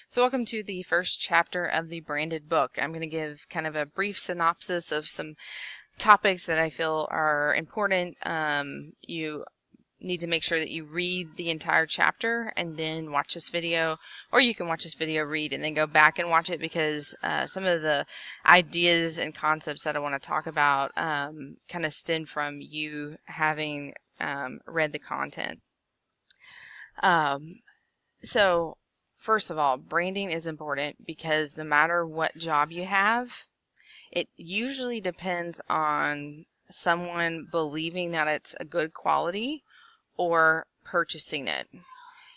So welcome to the first chapter of the branded book. I'm going to give kind of a brief synopsis of some topics that I feel are important. You need to make sure that you read the entire chapter and then watch this video, or you can watch this video, read, and then go back and watch it, because some of the ideas and concepts that I want to talk about kind of stem from you having read the content. So first of all, branding is important because no matter what job you have, it usually depends on someone believing that it's a good quality or purchasing it.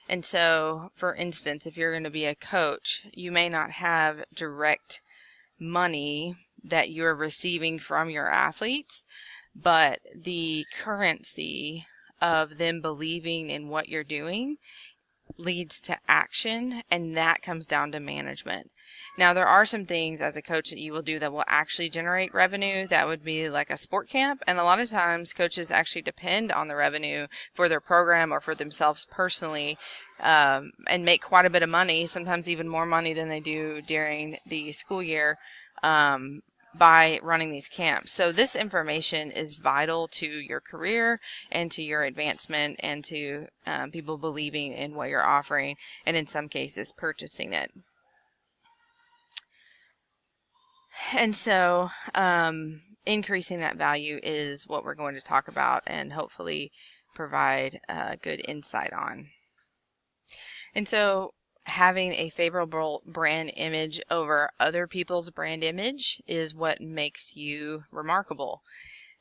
And so, for instance, if you're going to be a coach, you may not have direct money that you're receiving from your athletes, but the currency of them believing in what you're doing leads to action, and that comes down to management. Now, there are some things as a coach that you will do that will actually generate revenue. That would be like a sport camp, and a lot of times coaches actually depend on the revenue for their program or for themselves personally, and make quite a bit of money, sometimes even more money than they do during the school year, by running these camps. So this information is vital to your career and to your advancement and to people believing in what you're offering, and in some cases purchasing it. And so increasing that value is what we're going to talk about and hopefully provide good insight on. And so having a favorable brand image over other people's brand image is what makes you remarkable.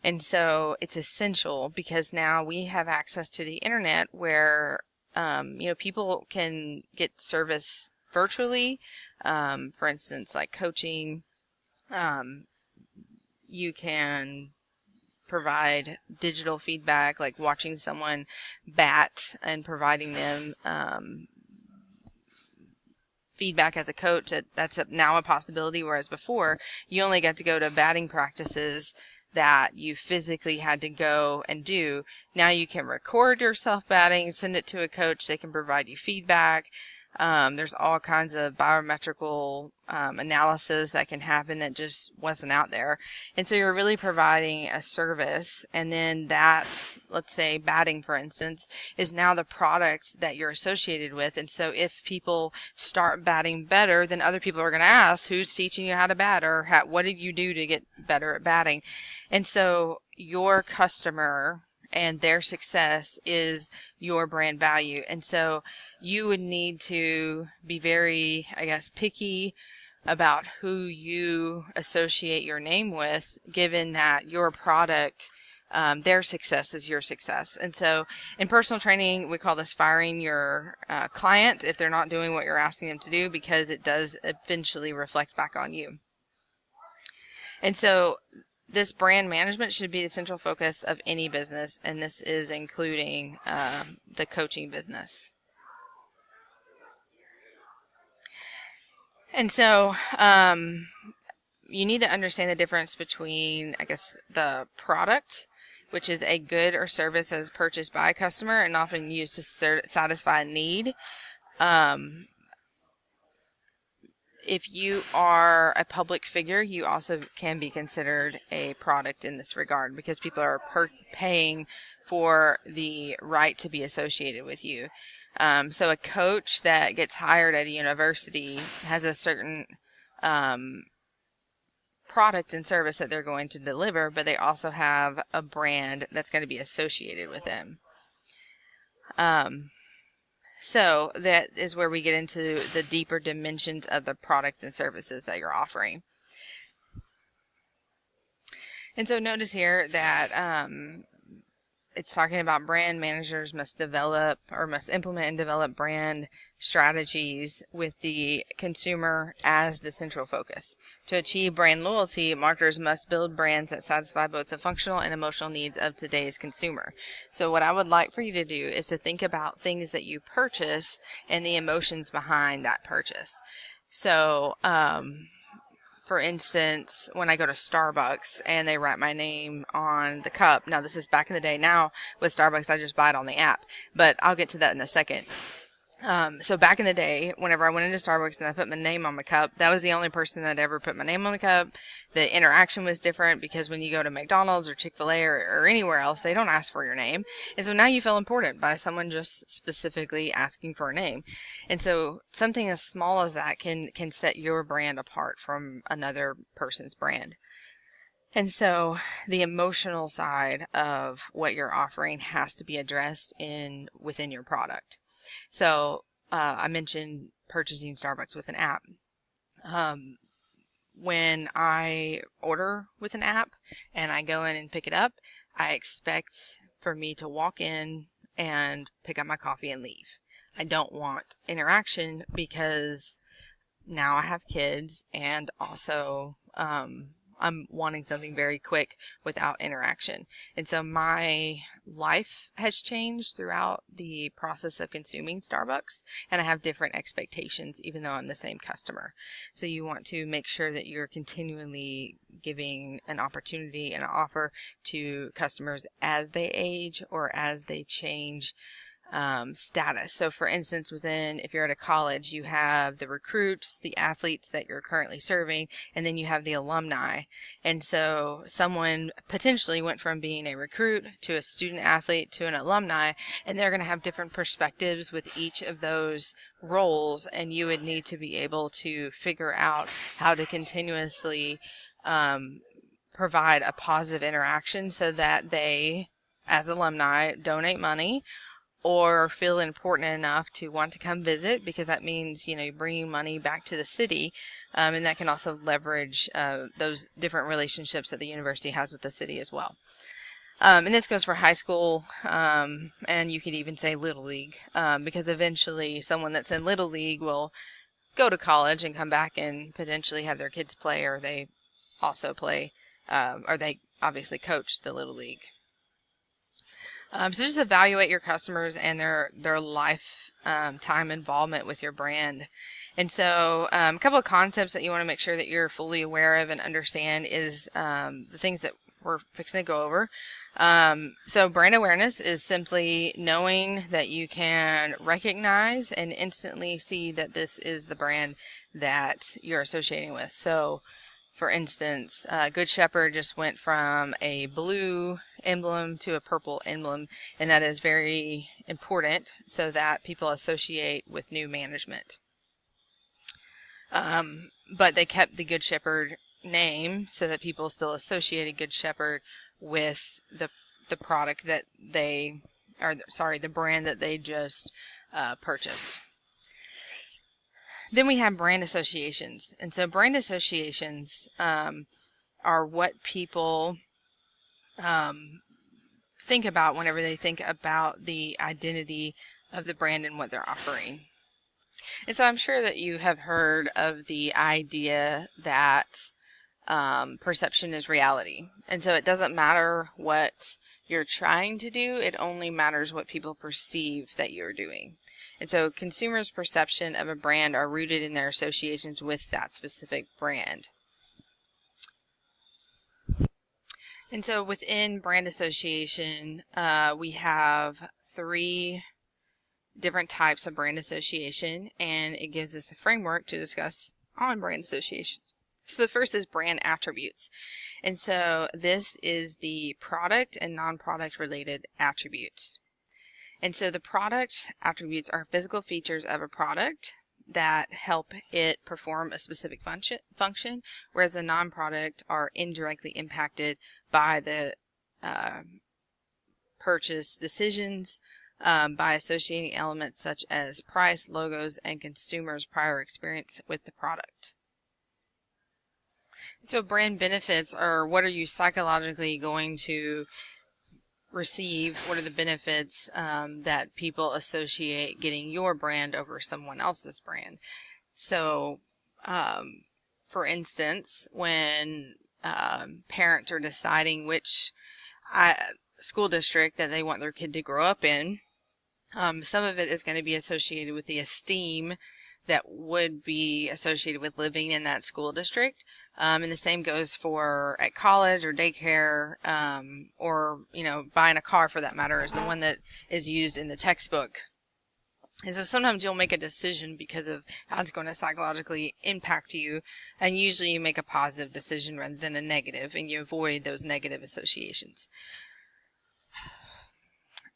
And so it's essential because now we have access to the internet where, people can get service virtually. For instance, like coaching, you can provide digital feedback, like watching someone bat and providing them, feedback as a coach. That's now a possibility, whereas before you only got to go to batting practices that you physically had to go and do. Now you can record yourself batting, send it to a coach. They can provide you feedback. There's all kinds of biometrical analysis that can happen that just wasn't out there. And so you're really providing a service, and then that, let's say batting, for instance, is now the product that you're associated with. And so if people start batting better, then other people are going to ask, who's teaching you how to bat, or what did you do to get better at batting? And so your customer and their success is your brand value. And so you would need to be very, picky about who you associate your name with, given that your product, their success is your success. And so in personal training, we call this firing your client if they're not doing what you're asking them to do, because it does eventually reflect back on you. And so this brand management should be the central focus of any business, and this is including the coaching business. And so you need to understand the difference between, the product, which is a good or service that is purchased by a customer and often used to satisfy a need. If you are a public figure, you also can be considered a product in this regard, because people are paying for the right to be associated with you. So a coach that gets hired at a university has a certain product and service that they're going to deliver, but they also have a brand that's going to be associated with them. So that is where we get into the deeper dimensions of the products and services that you're offering. And so notice here that it's talking about brand managers must implement and develop brand strategies with the consumer as the central focus. To achieve brand loyalty, marketers must build brands that satisfy both the functional and emotional needs of today's consumer. So what I would like for you to do is to think about things that you purchase and the emotions behind that purchase. So, for instance, when I go to Starbucks and they write my name on the cup. Now, this is back in the day. Now, with Starbucks, I just buy it on the app. But I'll get to that in a second. So back in the day, whenever I went into Starbucks and I put my name on my cup, that was the only person that ever put my name on the cup. The interaction was different because when you go to McDonald's or Chick-fil-A or anywhere else, they don't ask for your name. And so now you feel important by someone just specifically asking for a name. And so something as small as that can set your brand apart from another person's brand. And so the emotional side of what you're offering has to be addressed within your product. So I mentioned purchasing Starbucks with an app. When I order with an app and I go in and pick it up, I expect for me to walk in and pick up my coffee and leave. I don't want interaction because now I have kids, and also I'm wanting something very quick without interaction. And so my life has changed throughout the process of consuming Starbucks, and I have different expectations even though I'm the same customer. So you want to make sure that you're continually giving an opportunity and an offer to customers as they age or as they change status. So for instance, if you're at a college, you have the recruits, the athletes that you're currently serving, and then you have the alumni. And so someone potentially went from being a recruit to a student athlete to an alumni, and they're going to have different perspectives with each of those roles, and you would need to be able to figure out how to continuously provide a positive interaction so that they, as alumni, donate money or feel important enough to want to come visit, because that means, bringing money back to the city. And that can also leverage those different relationships that the university has with the city as well. And this goes for high school, and you could even say Little League, because eventually someone that's in Little League will go to college and come back and potentially have their kids play, or they also play, or they obviously coach the Little League. So just evaluate your customers and their lifetime involvement with your brand. And so a couple of concepts that you want to make sure that you're fully aware of and understand is the things that we're fixing to go over. So brand awareness is simply knowing that you can recognize and instantly see that this is the brand that you're associating with. So for instance, Good Shepherd just went from a blue emblem to a purple emblem, and that is very important so that people associate with new management. But they kept the Good Shepherd name so that people still associated Good Shepherd with the product that the brand that they just purchased. Then we have brand associations. And so brand associations are what people think about whenever they think about the identity of the brand and what they're offering. And so I'm sure that you have heard of the idea that perception is reality. And so it doesn't matter what you're trying to do, it only matters what people perceive that you're doing. And so consumers' perception of a brand are rooted in their associations with that specific brand. And so within brand association, we have 3 different types of brand association, and it gives us the framework to discuss on brand associations. So the first is brand attributes. And so this is the product and non-product related attributes. And so the product attributes are physical features of a product that help it perform a specific function, whereas the non-product are indirectly impacted by the purchase decisions by associating elements such as price, logos, and consumers' prior experience with the product. So brand benefits are what are you psychologically going to receive, what are the benefits that people associate getting your brand over someone else's brand. So for instance, when parents are deciding which school district that they want their kid to grow up in, some of it is going to be associated with the esteem that would be associated with living in that school district. And the same goes for at college or daycare, or, buying a car for that matter is the one that is used in the textbook. And so sometimes you'll make a decision because of how it's going to psychologically impact you, and usually you make a positive decision rather than a negative, and you avoid those negative associations.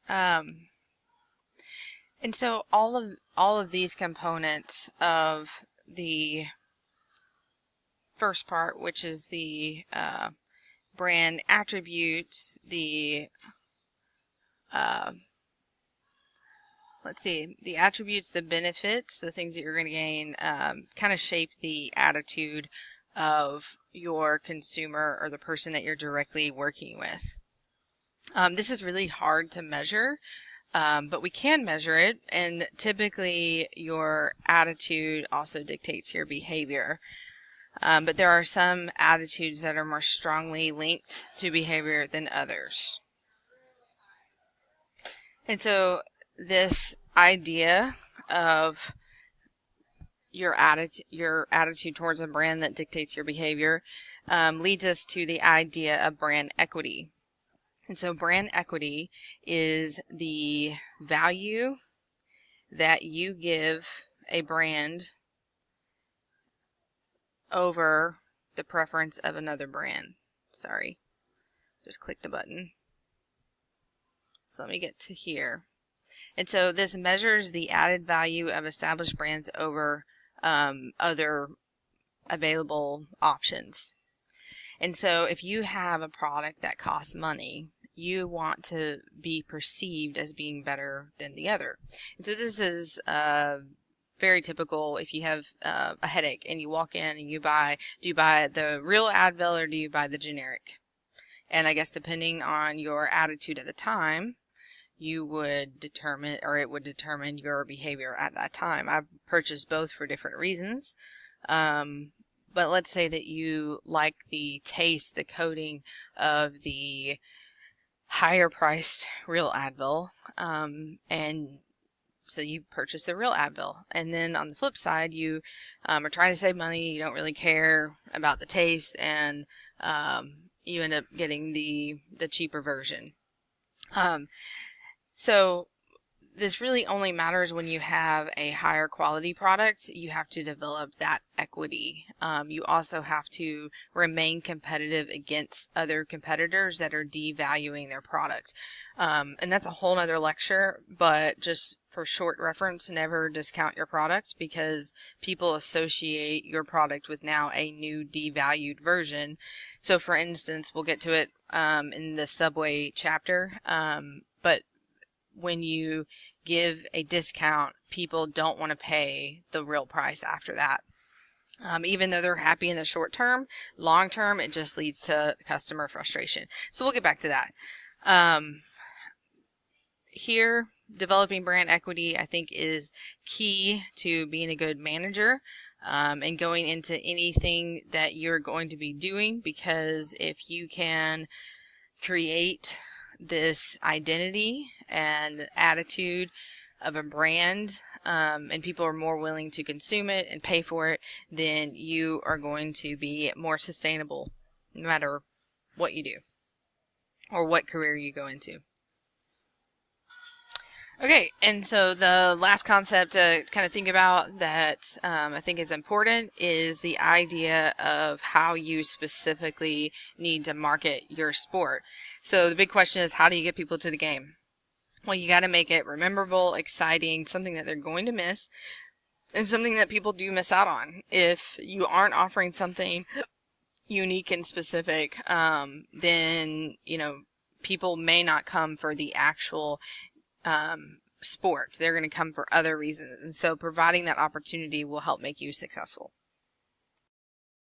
And so all of these components of the first part, which is the brand attributes, the the attributes, the benefits, the things that you're going to gain, kind of shape the attitude of your consumer or the person that you're directly working with. This is really hard to measure, but we can measure it, and typically your attitude also dictates your behavior. But there are some attitudes that are more strongly linked to behavior than others. And so this idea of your attitude towards a brand that dictates your behavior leads us to the idea of brand equity. And so brand equity is the value that you give a brand over the preference of another brand. Sorry, just clicked a button. So let me get to here. And so this measures the added value of established brands over other available options. And so if you have a product that costs money, you want to be perceived as being better than the other. And so this is very typical if you have a headache and you walk in and do you buy the real Advil or do you buy the generic? And I guess depending on your attitude at the time, you would determine, or it would determine your behavior at that time. I've purchased both for different reasons. But let's say that you like the taste, the coating of the higher priced real Advil, and so you purchase the real Advil. And then on the flip side, you are trying to save money, you don't really care about the taste, and you end up getting the cheaper version. So this really only matters when you have a higher quality product. You have to develop that equity. You also have to remain competitive against other competitors that are devaluing their product. And that's a whole nother lecture, but just for short reference, never discount your product, because people associate your product with now a new devalued version. So for instance, we'll get to it in the Subway chapter, but when you give a discount, people don't want to pay the real price after that. Even though they're happy in the short term, long term, it just leads to customer frustration. So we'll get back to that. Here, developing brand equity, I think, is key to being a good manager and going into anything that you're going to be doing, because if you can create this identity and attitude of a brand, and people are more willing to consume it and pay for it, then you are going to be more sustainable no matter what you do or what career you go into. Okay, and so the last concept to kind of think about that I think is important is the idea of how you specifically need to market your sport. So the big question is, how do you get people to the game? Well, you got to make it memorable, exciting, something that they're going to miss, and something that people do miss out on. If you aren't offering something unique and specific, then, people may not come for the actual sport. They're going to come for other reasons. And so providing that opportunity will help make you successful.